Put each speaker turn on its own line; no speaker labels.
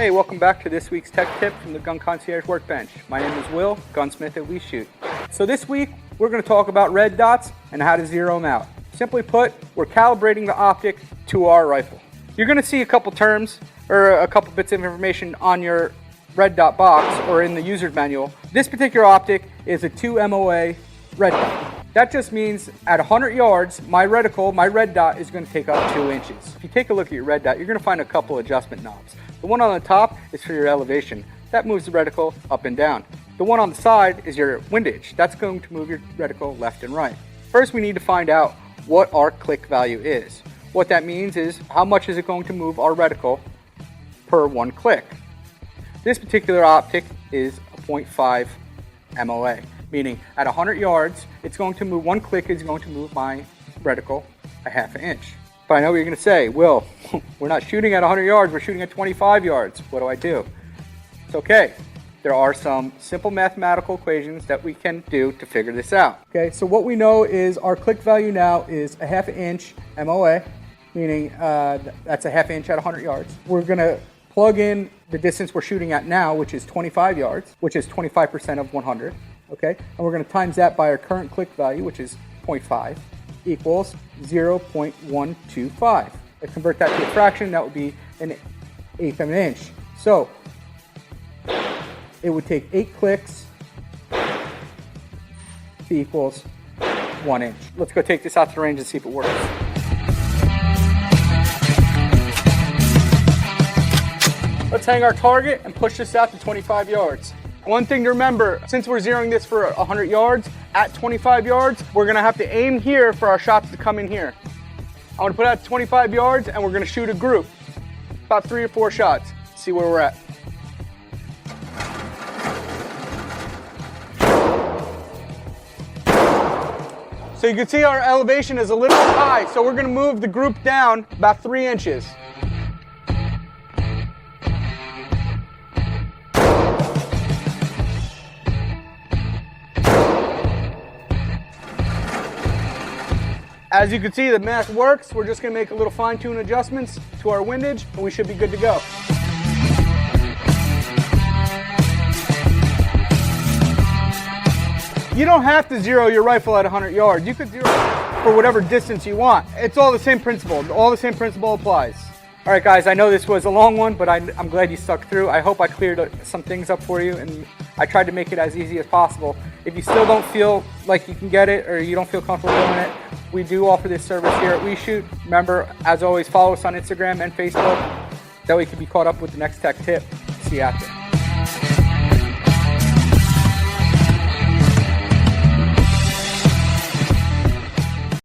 Hey, welcome back to this week's tech tip from the Gun Concierge Workbench. My name is Will, gunsmith at WESHOOT. So this week, we're going to talk about red dots and how to zero them out. Simply put, we're calibrating the optic to our rifle. You're going to see a couple terms or a couple bits of information on your red dot box or in the user's manual. This particular optic is a 2 MOA red dot. That just means at 100 yards, my reticle, my red dot is going to take up 2 inches. If you take a look at your red dot, you're going to find a couple adjustment knobs. The one on the top is for your elevation. That moves the reticle up and down. The one on the side is your windage. That's going to move your reticle left and right. First, we need to find out what our click value is. What that means is how much is it going to move our reticle per 1 click. This particular optic is a 0.5 MOA, meaning at 100 yards, it's going to move, 1 click is going to move my reticle a ½ inch. But I know what you're going to say, Will, we're not shooting at 100 yards, we're shooting at 25 yards. What do? It's okay. There are some simple mathematical equations that we can do to figure this out. Okay, so what we know is our click value now is a ½ inch MOA, meaning that's a ½ inch at 100 yards. We're going to plug in the distance we're shooting at now, which is 25 yards, which is 25% of 100. Okay, and we're going to times that by our current click value, which is 0.5, equals 0.125. Let's convert that to a fraction. That would be an 1/8 of an inch. So it would take 8 clicks to equals 1 inch. Let's go take this out to the range and see if it works. Let's hang our target and push this out to 25 yards. One thing to remember, since we're zeroing this for 100 yards, at 25 yards, we're gonna have to aim here for our shots to come in here. I'm gonna put out 25 yards and we're gonna shoot a group, about 3 or 4 shots, see where we're at. So you can see our elevation is a little high, so we're gonna move the group down about 3 inches. As you can see, the math works. We're just gonna make a little fine-tune adjustments to our windage, and we should be good to go. You don't have to zero your rifle at 100 yards. You could zero for whatever distance you want. It's all the same principle. All the same principle applies. All right, guys, I know this was a long one, but I'm glad you stuck through. I hope I cleared some things up for you, and I tried to make it as easy as possible. If you still don't feel like you can get it or you don't feel comfortable doing it, we do offer this service here at WESHOOT. Remember, as always, follow us on Instagram and Facebook. That way you can be caught up with the next tech tip. See you out there.